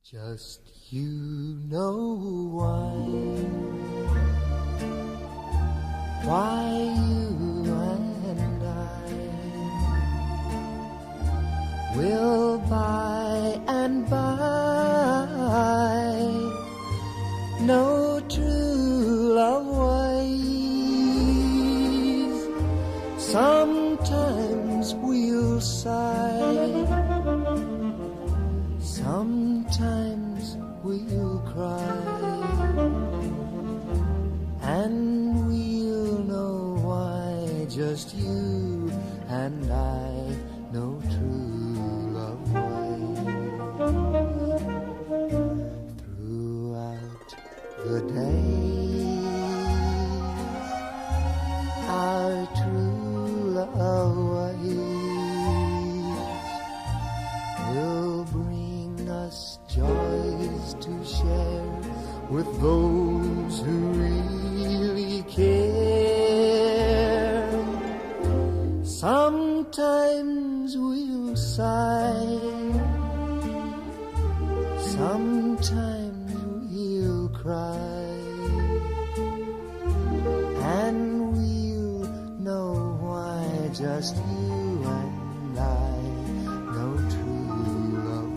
Just you know why you and I will by and by know true love ways. Sometimes we'll sigh, sometimes we'll cry, and we'll know why. Just you and I know true love ways. Throughout the days, our true love ways will bring us joys to share with those who really care. Sometimes we'll sigh, sometimes we'll cry, and we'll know why. Just you and I know true love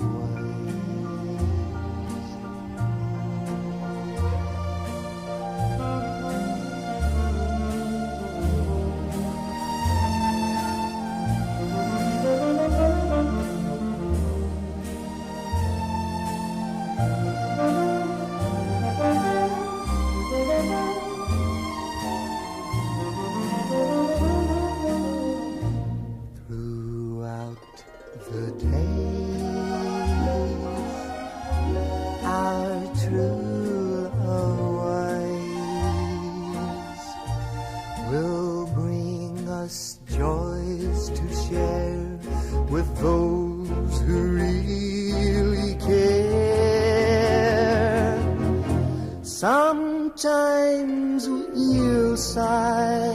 throughout the days. Our true love ways will bring us joys to share with those who really care. Sometimes we'll sigh,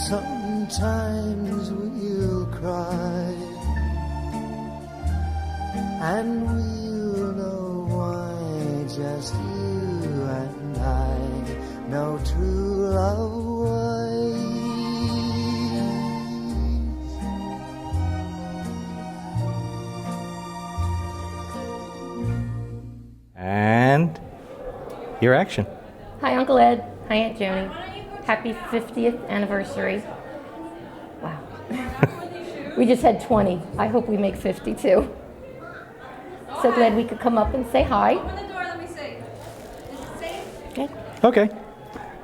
sometimes we'll cry, and we'll know why. Just you and I know true love ways. And your action. Hi, Uncle Ed. Hi, Aunt Joni. Happy 50th anniversary. Wow. We just had 20. I hope we make 50 too. So glad we could come up and say hi. Open the door, let me see. Is it safe? Okay. Okay.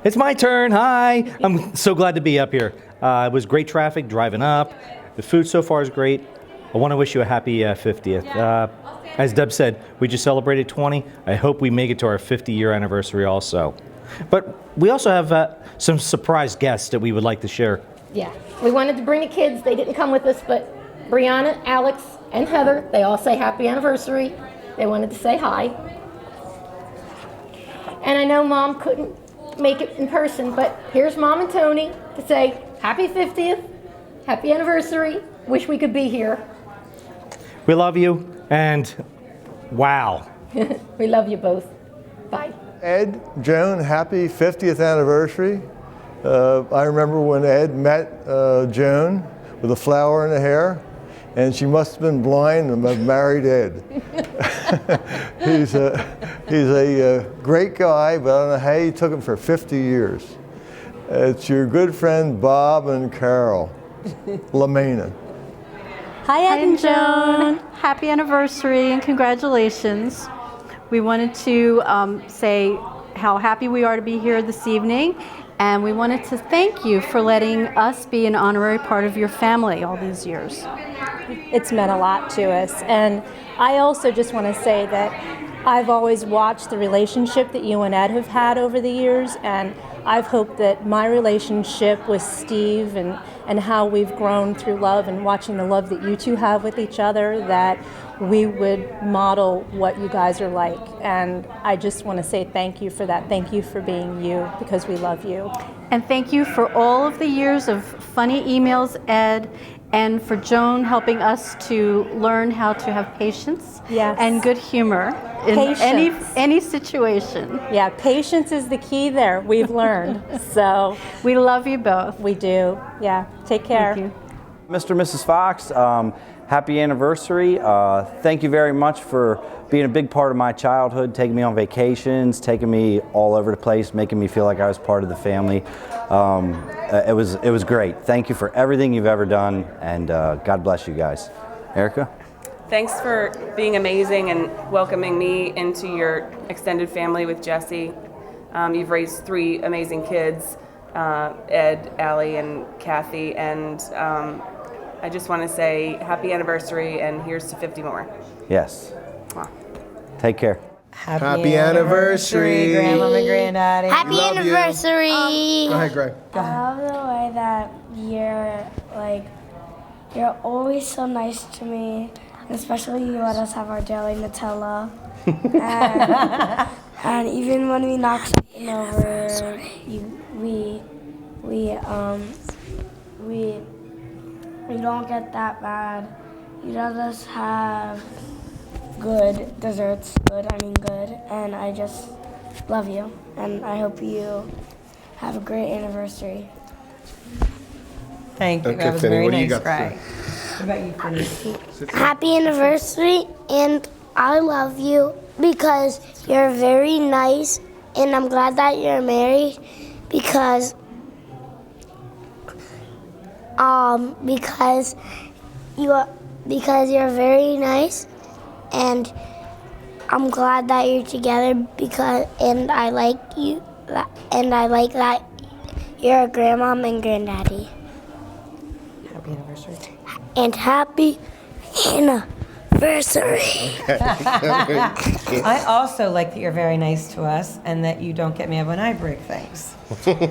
It's my turn. Hi. I'm so glad to be up here. It was great traffic driving up. The food so far is great. I want to wish you a happy 50th. As Deb said, we just celebrated 20. I hope we make it to our 50-year anniversary also. But we also have some surprise guests that we would like to share. Yeah. We wanted to bring the kids. They didn't come with us, but Brianna, Alex, and Heather, they all say happy anniversary. They wanted to say hi. And I know Mom couldn't make it in person, but here's Mom and Tony to say happy 50th, happy anniversary. Wish we could be here. We love you, and wow. We love you both. Bye. Ed, Joan, happy 50th anniversary. I remember when Ed met Joan with a flower in her hair, and she must have been blind and married Ed. He's a great guy, but I don't know how you took him for 50 years. It's your good friend Bob and Carol Lamena. Hi, Ed and Joan. Happy anniversary and congratulations. We wanted to say how happy we are to be here this evening, and we wanted to thank you for letting us be an honorary part of your family all these years. It's meant a lot to us, and I also just want to say that I've always watched the relationship that you and Ed have had over the years, and I've hoped that my relationship with Steve and how we've grown through love and watching the love that you two have with each other, that we would model what you guys are like. And I just want to say thank you for that. Thank you for being you, because we love you. And thank you for all of the years of funny emails, Ed, and for Joan helping us to learn how to have patience Yes. and good humor in Patience. any situation. Yeah, patience is the key there, we've learned. So We love you both. we do. Yeah, take care. Thank you. Mr. and Mrs. Fox, happy anniversary. Thank you very much for being a big part of my childhood, taking me on vacations, taking me all over the place, making me feel like I was part of the family. It was great. Thank you for everything you've ever done, and God bless you guys. Erica? Thanks for being amazing and welcoming me into your extended family with Jesse. You've raised 3 amazing kids, Ed, Allie, and Kathy, and I just want to say happy anniversary and here's to 50 more. Yes. Mwah. Take care. Happy anniversary, Grandmama and Granddaddy. Happy love you. anniversary! Go ahead, Greg. I love the way that you're always so nice to me, especially you let us have our daily Nutella. and even when we knock something over, we don't get that bad. You let us have good desserts, good, and I just love you, and I hope you have a great anniversary. Thank you. Okay, That was Finney, very what do you nice, got to Greg. say? What about you, Finney? Happy anniversary, and I love you because you're very nice, and I'm glad that you're married because you're very nice, and I'm glad that you're together and I like you, and I like that you're a grandmom and granddaddy. Happy anniversary. And happy anniversary. I also like that you're very nice to us and that you don't get mad when I break things.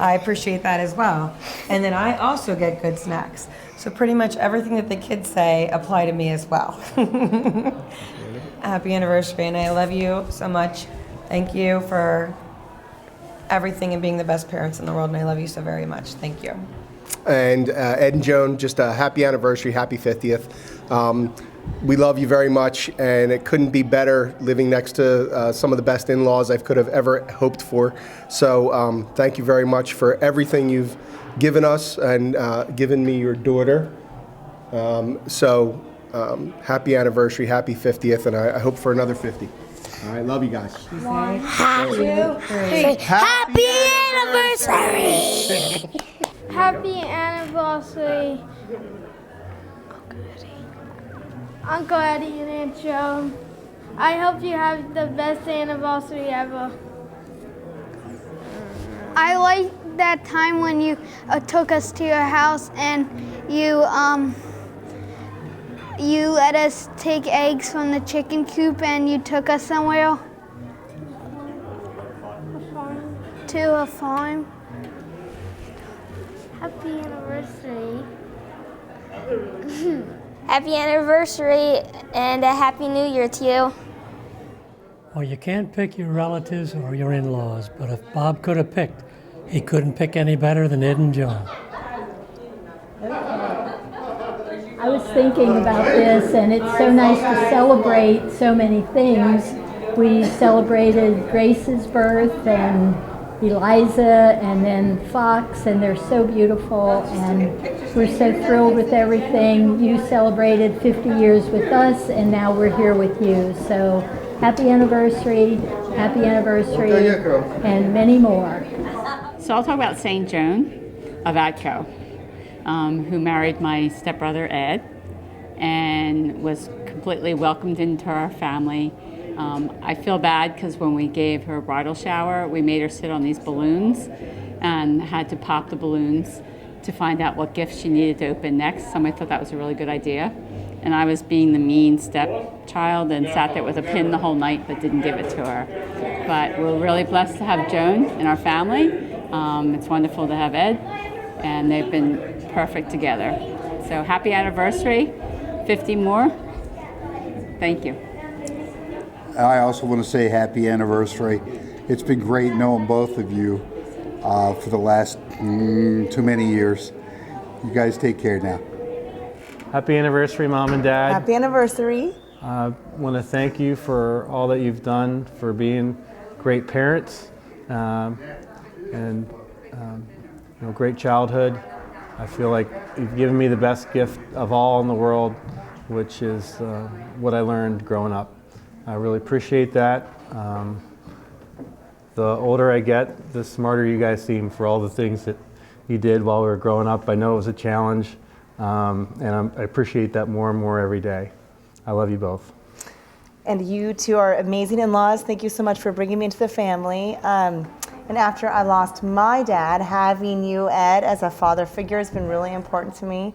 I appreciate that as well. And then I also get good snacks. So pretty much everything that the kids say apply to me as well. Happy anniversary, and I love you so much. Thank you for everything and being the best parents in the world, and I love you so very much. Thank you. And Ed and Joan, just a happy anniversary, happy 50th. We love you very much, and it couldn't be better living next to some of the best in-laws I could have ever hoped for. So thank you very much for everything you've given us and given me your daughter. Happy anniversary, happy 50th, and I hope for another 50. All right, love you guys. Happy anniversary. Happy anniversary, Uncle Eddie and Aunt Joan. I hope you have the best anniversary ever. I like that time when you took us to your house and you let us take eggs from the chicken coop and you took us somewhere. To a farm. Happy anniversary. Happy anniversary and a happy new year to you. Well, you can't pick your relatives or your in-laws, but if Bob could have picked, he couldn't pick any better than Ed and Joan. I was thinking about this, and it's so nice to celebrate so many things. We celebrated Grace's birth and Eliza and then Fox, and they're so beautiful, and we're so thrilled with everything. You celebrated 50 years with us, and now we're here with you. So happy anniversary, and many more. So I'll talk about St. Joan of Atco, who married my stepbrother Ed and was completely welcomed into our family. I feel bad because when we gave her a bridal shower, we made her sit on these balloons and had to pop the balloons to find out what gift she needed to open next. Somebody thought that was a really good idea. And I was being the mean stepchild and sat there with a pin the whole night but didn't give it to her. But we're really blessed to have Joan in our family. It's wonderful to have Ed, and they've been perfect together. So happy anniversary, 50 more. Thank you. I also want to say happy anniversary. It's been great knowing both of you for the last too many years. You guys take care now. Happy anniversary, Mom and Dad. Happy anniversary. I want to thank you for all that you've done, for being great parents, and great childhood. I feel like you've given me the best gift of all in the world, which is what I learned growing up. I really appreciate that. The older I get, the smarter you guys seem for all the things that you did while we were growing up. I know it was a challenge, and I appreciate that more and more every day. I love you both. And you two are amazing in-laws. Thank you so much for bringing me into the family. And after I lost my dad, having you, Ed, as a father figure has been really important to me.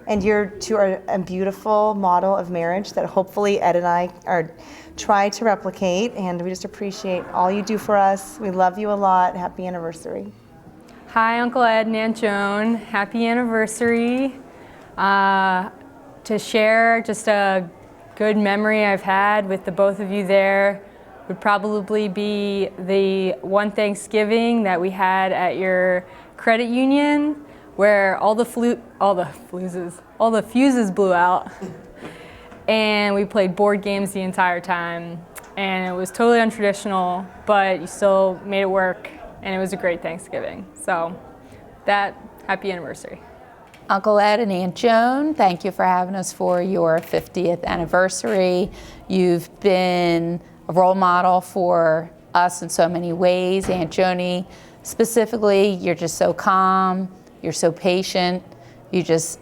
And you two are a beautiful model of marriage that hopefully Ed and I are try to replicate. And we just appreciate all you do for us. We love you a lot. Happy anniversary. Hi, Uncle Ed and Aunt Joan. Happy anniversary. To share just a good memory I've had with the both of you there would probably be the one Thanksgiving that we had at your credit union where all the fuses blew out and we played board games the entire time, and it was totally untraditional, but you still made it work, and it was a great Thanksgiving. So happy anniversary. Uncle Ed and Aunt Joan, thank you for having us for your 50th anniversary. You've been a role model for us in so many ways. Aunt Joni, specifically, you're just so calm, you're so patient, you just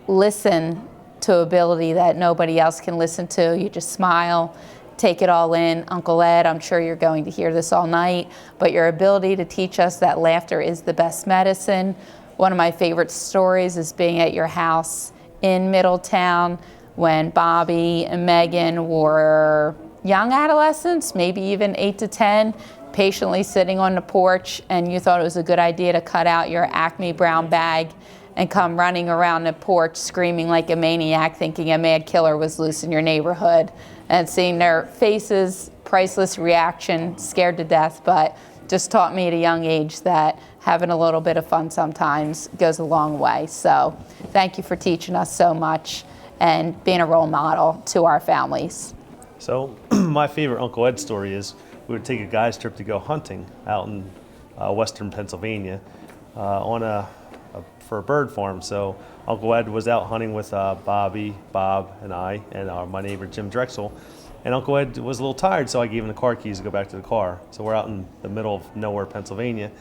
listen to ability that nobody else can listen to. You just smile, take it all in. Uncle Ed, I'm sure you're going to hear this all night, but your ability to teach us that laughter is the best medicine. One of my favorite stories is being at your house in Middletown when Bobby and Megan were young adolescents, maybe even 8 to 10, patiently sitting on the porch, and you thought it was a good idea to cut out your Acme brown bag and come running around the porch screaming like a maniac, thinking a mad killer was loose in your neighborhood, and seeing their faces, priceless reaction, scared to death, but just taught me at a young age that having a little bit of fun sometimes goes a long way. So thank you for teaching us so much and being a role model to our families. So my favorite Uncle Ed story is we would take a guy's trip to go hunting out in western Pennsylvania for a bird farm. So Uncle Ed was out hunting with Bobby, Bob, and I, and my neighbor Jim Drexel. And Uncle Ed was a little tired, so I gave him the car keys to go back to the car. So we're out in the middle of nowhere, Pennsylvania,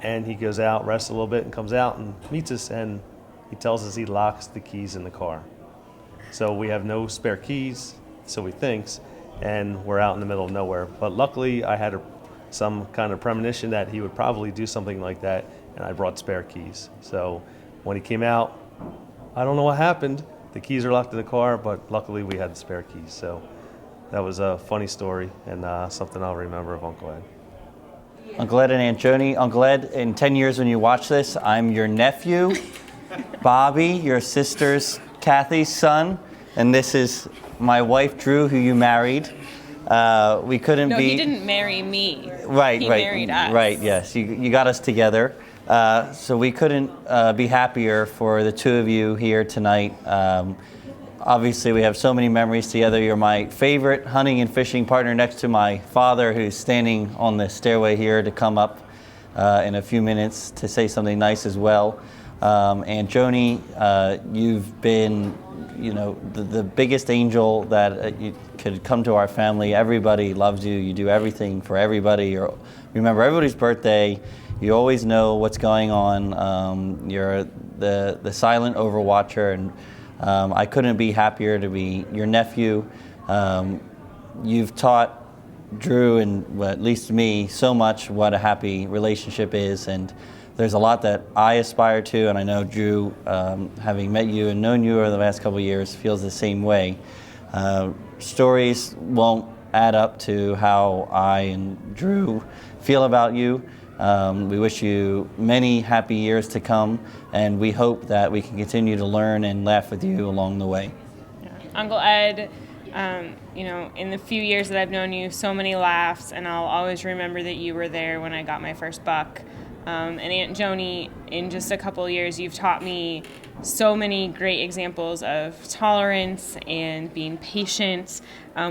and he goes out, rests a little bit, and comes out and meets us, and he tells us he locks the keys in the car. So we have no spare keys, so he thinks, and we're out in the middle of nowhere. But luckily, I had some kind of premonition that he would probably do something like that, and I brought spare keys. So when he came out, I don't know what happened. The keys are locked in the car, but luckily we had the spare keys. So that was a funny story and something I'll remember of Uncle Ed. Uncle Ed and Aunt Joni. Uncle Ed, in 10 years when you watch this, I'm your nephew, Bobby, your sister's Kathy's son, and this is my wife, Drew, who you married. We couldn't be... No, he didn't marry me. Right, he right. married us. Right, yes. You got us together. So we couldn't be happier for the two of you here tonight. Obviously, we have so many memories together. You're my favorite hunting and fishing partner next to my father, who's standing on the stairway here to come up in a few minutes to say something nice as well. And Joni, you've been, the biggest angel that you could come to our family. Everybody loves you. You do everything for everybody. You remember everybody's birthday. You always know what's going on. You're the silent overwatcher, and I couldn't be happier to be your nephew. You've taught Drew and well, at least me so much what a happy relationship is, and there's a lot that I aspire to, and I know Drew, having met you and known you over the last couple of years, feels the same way. Stories won't add up to how I and Drew feel about you. We wish you many happy years to come, and we hope that we can continue to learn and laugh with you along the way. Yeah. Uncle Ed, in the few years that I've known you, so many laughs, and I'll always remember that you were there when I got my first buck. And Aunt Joni, in just a couple of years, you've taught me so many great examples of tolerance and being patient,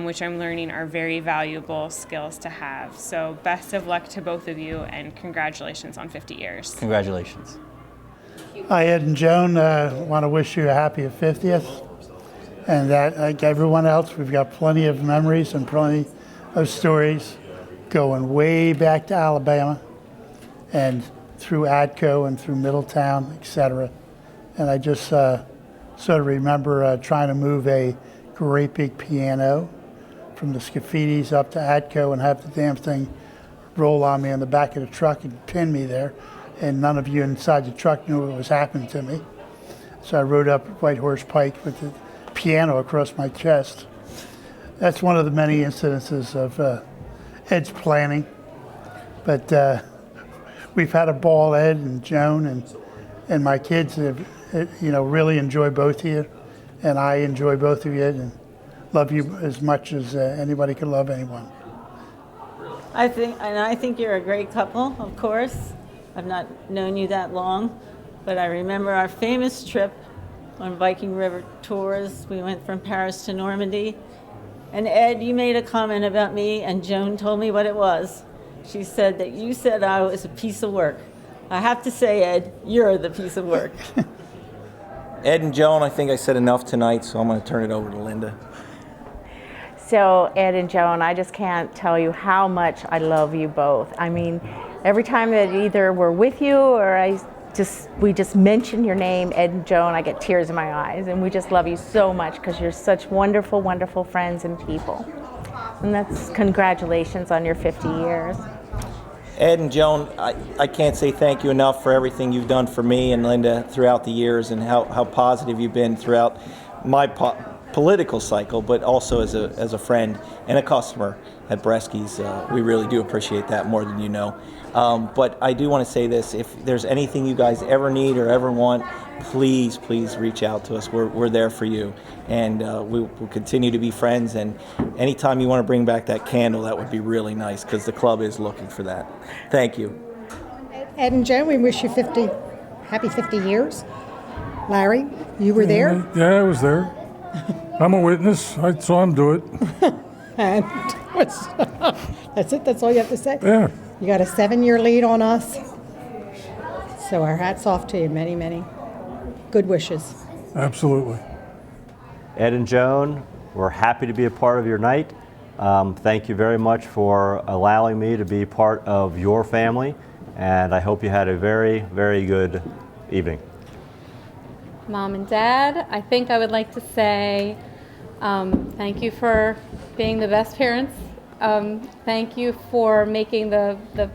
which I'm learning are very valuable skills to have. So best of luck to both of you, and congratulations on 50 years. Congratulations. Hi, Ed and Joan. I want to wish you a happy 50th. And that, like everyone else, we've got plenty of memories and plenty of stories going way back to Alabama and through Atco and through Middletown, etc. And I just sort of remember trying to move a great big piano from the Scafidis up to Atco and have the damn thing roll on me in the back of the truck and pin me there. And none of you inside the truck knew what was happening to me. So I rode up White Horse Pike with the piano across my chest. That's one of the many incidences of Ed's planning. But we've had a ball, Ed and Joan, and my kids have, really enjoy both of you, and I enjoy both of you, and love you as much as anybody could love anyone. I think you're a great couple, of course. I've not known you that long, but I remember our famous trip on Viking River tours. We went from Paris to Normandy, and Ed, you made a comment about me, and Joan told me what it was. She said that you said I was a piece of work. I have to say, Ed, you're the piece of work. Ed and Joan, I think I said enough tonight, so I'm going to turn it over to Linda. So, Ed and Joan, I just can't tell you how much I love you both. I mean, every time that either we're with you or we just mention your name, Ed and Joan, I get tears in my eyes. And we just love you so much because you're such wonderful, wonderful friends and people. And that's congratulations on your 50 years. Ed and Joan, I can't say thank you enough for everything you've done for me and Linda throughout the years, and how positive you've been throughout my political cycle, but also as a friend and a customer at Bresky's. We really do appreciate that more than you know. But I do want to say this: if there's anything you guys ever need or ever want, please reach out to us. We're there for you, and we'll continue to be friends. And anytime you want to bring back that candle, that would be really nice, because the club is looking for that. Thank you. Ed and Joan, we wish you happy 50 years. Larry, you were there? Yeah, I was there. I'm a witness. I saw him do it. And that's it? That's all you have to say? Yeah. You got a 7-year lead on us. So our hat's off to you. Many, many good wishes. Absolutely. Ed and Joan, we're happy to be a part of your night. Thank you very much for allowing me to be part of your family, and I hope you had a very, very good evening. Mom and Dad, I think I would like to say thank you for being the best parents. Thank you for making the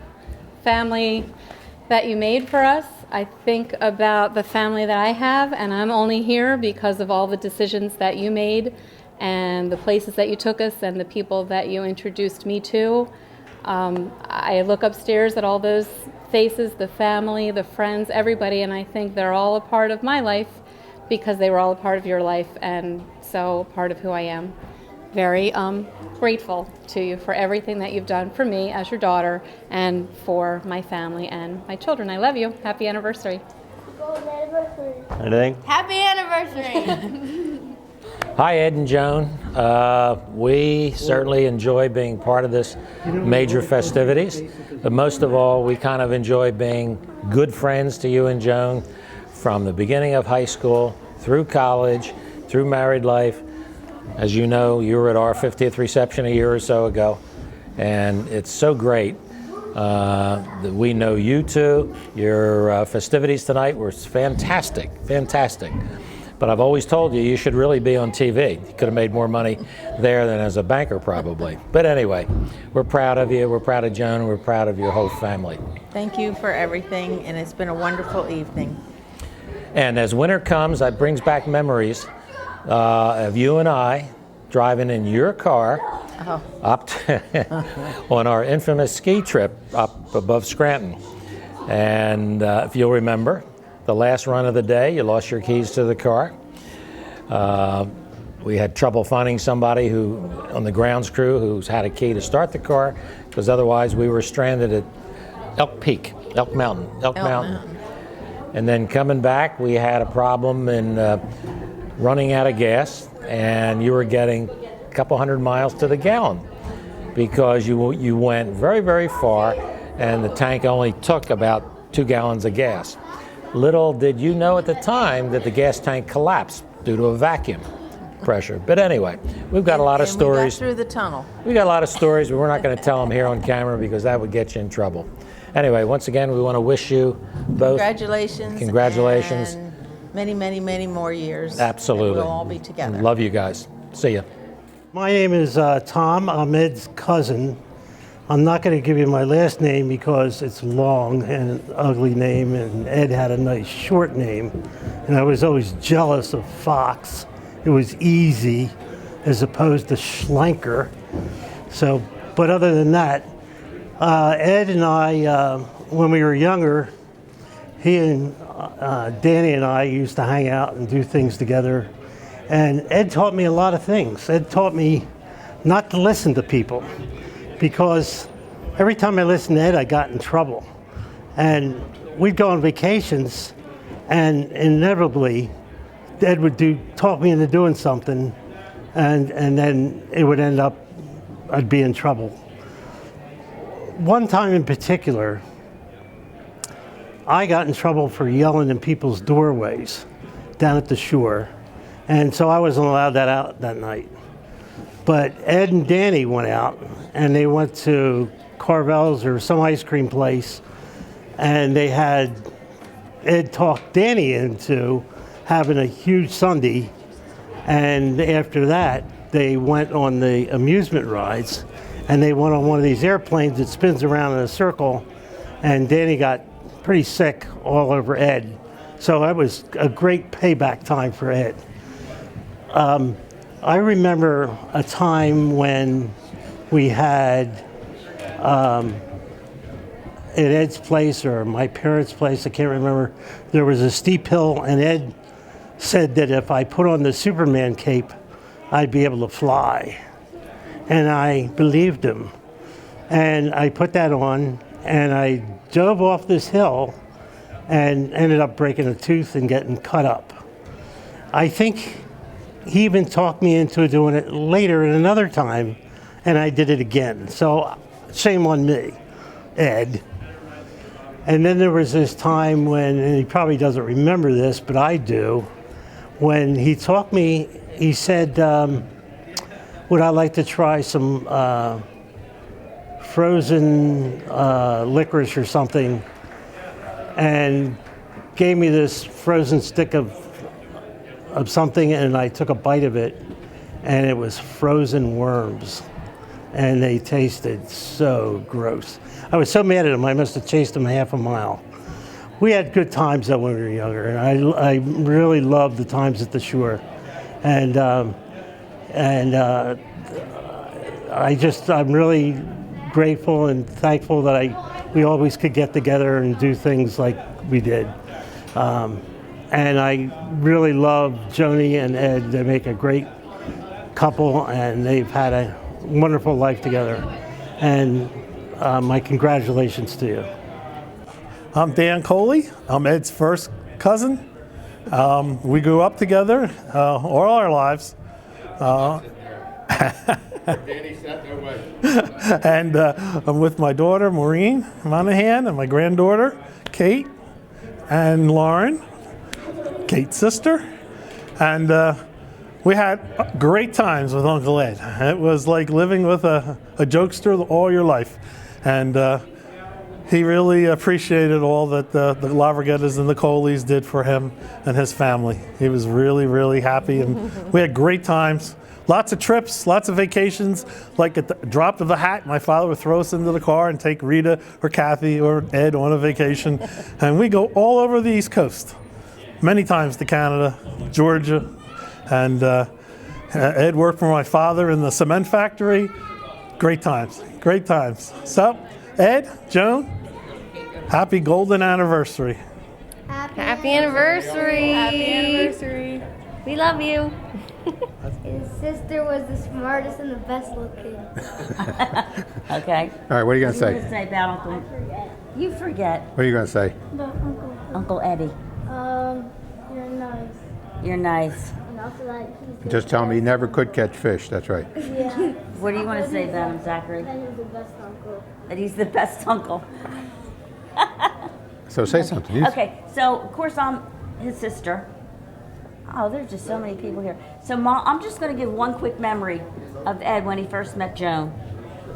family that you made for us. I think about the family that I have, and I'm only here because of all the decisions that you made and the places that you took us and the people that you introduced me to. I look upstairs at all those faces, the family, the friends, everybody, and I think they're all a part of my life because they were all a part of your life, and so part of who I am. Very grateful to you for everything that you've done for me as your daughter and for my family and my children. I love you. Happy anniversary. Anything? Happy anniversary. Hi, Ed and Joan. We certainly enjoy being part of this major festivities, but most of all, we kind of enjoy being good friends to you and Joan from the beginning of high school, through college, through married life. As you know, you were at our 50th reception a year or so ago, and it's so great that we know you two. Your festivities tonight were fantastic, fantastic. But I've always told you, you should really be on TV. You could have made more money there than as a banker, probably. But anyway, we're proud of you. We're proud of Joan. We're proud of your whole family. Thank you for everything, and it's been a wonderful evening. And as winter comes, that brings back memories of you and I driving in your car up to on our infamous ski trip up above Scranton. And if you'll remember, the last run of the day, you lost your keys to the car. We had trouble finding somebody who, on the grounds crew, who's had a key to start the car, because otherwise we were stranded at Elk Mountain. And then coming back, we had a problem in running out of gas, and you were getting a couple hundred miles to the gallon because you went very, very far, and the tank only took about 2 gallons of gas. Little did you know at the time that the gas tank collapsed due to a vacuum pressure. But anyway, we've got a lot of stories. We got through the tunnel. We got a lot of stories, but we're not going to tell them here on camera because that would get you in trouble. Anyway, once again, we want to wish you both Congratulations. Congratulations. And many, many, many more years. Absolutely. And we'll all be together. Love you guys. See ya. My name is Tom. I'm Ed's cousin. I'm not going to give you my last name because it's long and an ugly name, and Ed had a nice short name. And I was always jealous of Fox. It was easy as opposed to Schlenker. So, but other than that, Ed and I, when we were younger, he and Danny and I used to hang out and do things together. And Ed taught me a lot of things. Ed taught me not to listen to people because every time I listened to Ed, I got in trouble. And we'd go on vacations, and inevitably, Ed would talk me into doing something, and then it would end up, I'd be in trouble. One time in particular, I got in trouble for yelling in people's doorways down at the shore, and so I wasn't allowed that out that night. But Ed and Danny went out, and they went to Carvel's or some ice cream place, and they had Ed talk Danny into having a huge sundae, and after that, they went on the amusement rides, and they went on one of these airplanes that spins around in a circle, and Danny got pretty sick all over Ed. So that was a great payback time for Ed. I remember a time when we had at Ed's place or my parents' place, I can't remember, there was a steep hill, and Ed said that if I put on the Superman cape, I'd be able to fly. And I believed him. And I put that on, and I dove off this hill and ended up breaking a tooth and getting cut up. I think he even talked me into doing it later at another time, and I did it again. So shame on me, Ed. And then there was this time when, and he probably doesn't remember this, but I do, when he taught me, he said, would I like to try some frozen licorice or something, and gave me this frozen stick of something, and I took a bite of it, and it was frozen worms, and they tasted so gross. I was so mad at him, I must have chased him half a mile. We had good times though when we were younger, and I really loved the times at the shore, and I'm really grateful and thankful that we always could get together and do things like we did. And I really love Joni and Ed. They make a great couple, and they've had a wonderful life together. And my congratulations to you. I'm Dan Coley. I'm Ed's first cousin. We grew up together all our lives. And I'm with my daughter, Maureen Monahan, and my granddaughter, Kate, and Lauren, Kate's sister. And we had great times with Uncle Ed. It was like living with a jokester all your life. And he really appreciated all that the Lavragettas and the Coleys did for him and his family. He was really, really happy, and we had great times. Lots of trips, lots of vacations. Like at the drop of the hat, my father would throw us into the car and take Rita or Kathy or Ed on a vacation. And we go all over the East Coast, many times to Canada, Georgia. And Ed worked for my father in the cement factory. Great times, great times. So, Ed, Joan, happy golden anniversary. Happy anniversary. Happy anniversary. We love you. His sister was the smartest and the best looking. Okay. All right, what are you going to say? Say about Uncle. You forget. What are you going to say? About Uncle Uncle Eddie? You're nice. You're nice. And also that he's Just tell him he never could catch fish. That's right. Yeah. What do you want to say about him, Zachary? That he's the best uncle. That he's the best uncle. So say something. Okay, so of course I'm his sister. Oh, there's just so many people here. So Mom, I'm just going to give one quick memory of Ed when he first met Joan.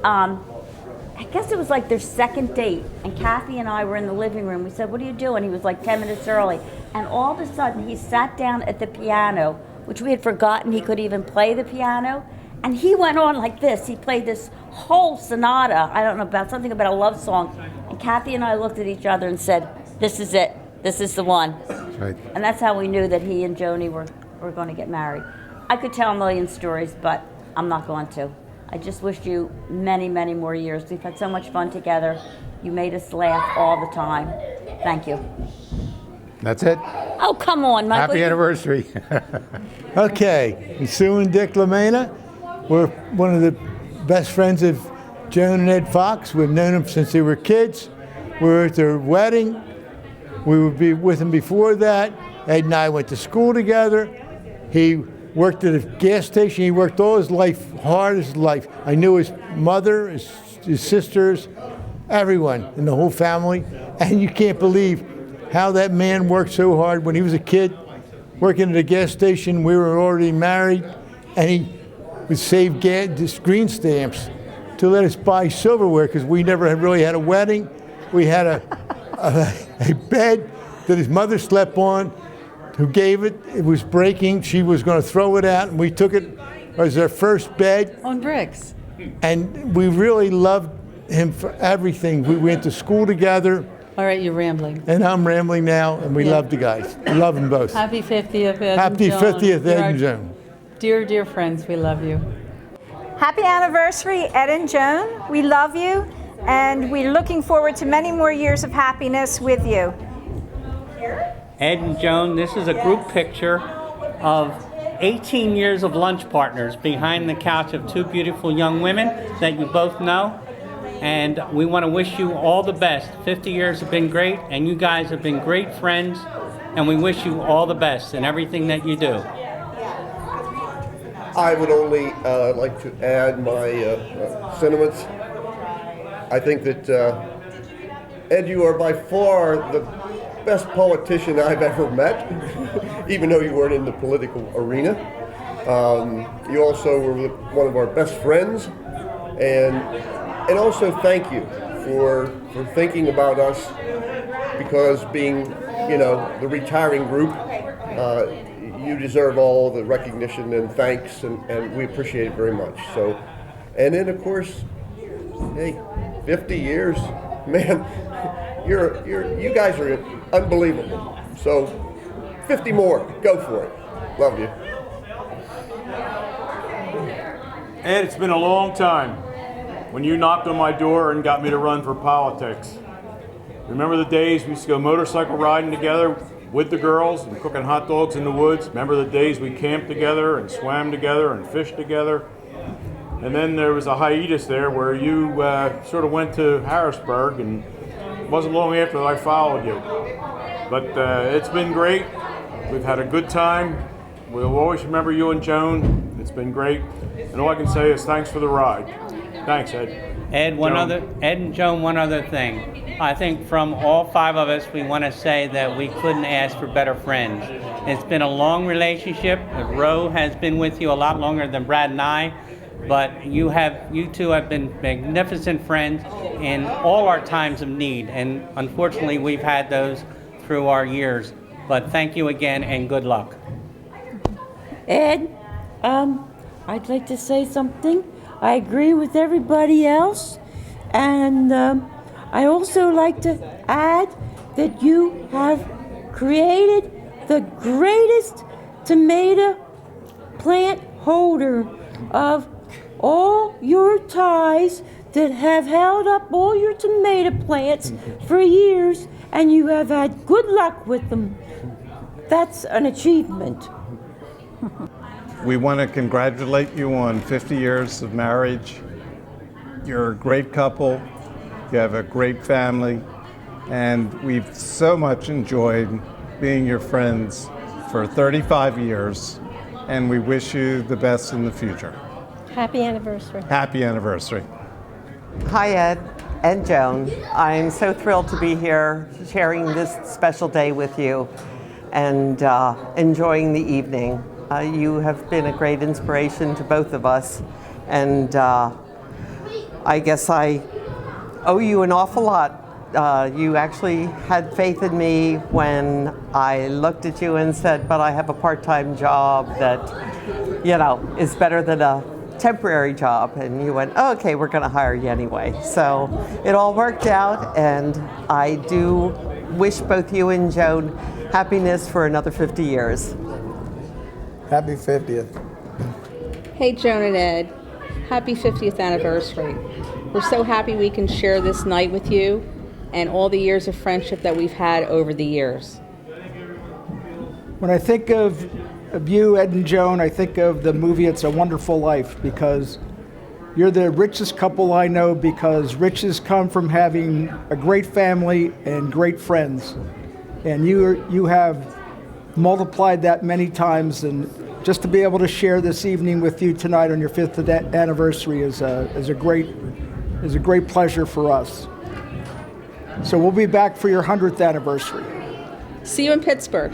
I guess it was like their second date, and Kathy and I were in the living room. We said, "What are you doing?" He was like 10 minutes early, and all of a sudden he sat down at the piano, which we had forgotten he could even play the piano, and he went on like this. He played this whole sonata. I don't know, about something about a love song, and Kathy and I looked at each other and said, "This is it. This is the one." Right. And that's how we knew that he and Joni were going to get married. I could tell a million stories, but I'm not going to. I just wish you many, many more years. We've had so much fun together. You made us laugh all the time. Thank you. That's it. Oh, come on, Michael. Happy anniversary. Okay, Sue and Dick LaMena. We're one of the best friends of Joan and Ed Fox. We've known them since they were kids. We were at their wedding. We would be with them before that. Ed and I went to school together. He worked at a gas station. He worked all his life, hard as life. I knew his mother, his sisters, everyone in the whole family. And you can't believe how that man worked so hard when he was a kid, working at a gas station. We were already married, and he would save green stamps to let us buy silverware because we never had really had a wedding. We had a bed that his mother slept on, who gave it. It was breaking. She was going to throw it out, and we took it as our first bed. On bricks. And we really loved him for everything. We went to school together. All right, you're rambling. And I'm rambling now, and we love the guys. We love them both. Happy 50th, Ed Happy and Joan. 50th, You're Ed our and Joan. Dear, dear friends, we love you. Happy anniversary, Ed and Joan. We love you, and we're looking forward to many more years of happiness with you. Ed and Joan, this is a group picture of 18 years of lunch partners behind the couch of two beautiful young women that you both know. And we want to wish you all the best. 50 years have been great, and you guys have been great friends, and we wish you all the best in everything that you do. I would only like to add my sentiments. I think that, Ed, you are by far the best politician I've ever met, even though you weren't in the political arena. You also were one of our best friends, and also thank you for thinking about us, because being, the retiring group, you deserve all the recognition and thanks, and we appreciate it very much. So, and then of course, hey, 50 years, man, you guys are unbelievable. So, 50 more, go for it. Love you. Ed, it's been a long time when you knocked on my door and got me to run for politics. Remember the days we used to go motorcycle riding together with the girls and cooking hot dogs in the woods? Remember the days we camped together and swam together and fished together? And then there was a hiatus there where you sort of went to Harrisburg, and it wasn't long after that I followed you. But it's been great. We've had a good time. We'll always remember you and Joan. It's been great. And all I can say is thanks for the ride. Thanks, Ed. Ed and Joan, one other thing. I think from all five of us, we want to say that we couldn't ask for better friends. It's been a long relationship. Ro has been with you a lot longer than Brad and I, but you two have been magnificent friends in all our times of need, and unfortunately we've had those through our years. But thank you again, and good luck. Ed, I'd like to say something. I agree with everybody else, and I also like to add that you have created the greatest tomato plant holder of all your ties that have held up all your tomato plants for years, and you have had good luck with them. That's an achievement. We want to congratulate you on 50 years of marriage. You're a great couple. You have a great family. and we've so much enjoyed being your friends for 35 years, and we wish you the best in the future. Happy anniversary. Happy anniversary. Hi, Ed and Joan. I'm so thrilled to be here sharing this special day with you and enjoying the evening. You have been a great inspiration to both of us, and I guess I owe you an awful lot. You actually had faith in me when I looked at you and said, but I have a part-time job that, you know, is better than a temporary job. And you went, oh, okay, we're gonna hire you anyway. So it all worked out, and I do wish both you and Joan happiness for another 50 years. Happy 50th. Hey, Joan and Ed. Happy 50th anniversary. We're so happy we can share this night with you and all the years of friendship that we've had over the years. When I think of you, Ed and Joan, I think of the movie It's a Wonderful Life, because you're the richest couple I know, because riches come from having a great family and great friends. And you have multiplied that many times, and just to be able to share this evening with you tonight on your 5th anniversary is a great pleasure for us. So we'll be back for your 100th anniversary. See you in Pittsburgh.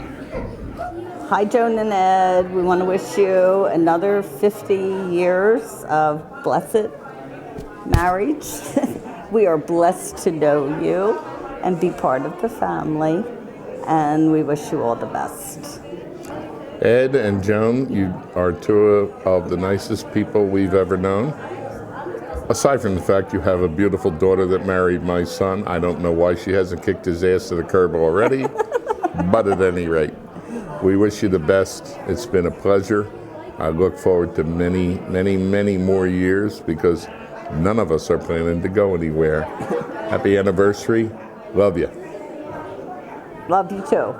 Hi, Joan and Ed. We want to wish you another 50 years of blessed marriage. We are blessed to know you and be part of the family, and we wish you all the best. Ed and Joan, you are two of the nicest people we've ever known. Aside from the fact you have a beautiful daughter that married my son, I don't know why she hasn't kicked his ass to the curb already, but at any rate, we wish you the best. It's been a pleasure. I look forward to many, many, many more years, because none of us are planning to go anywhere. Happy anniversary. Love you. Love you too.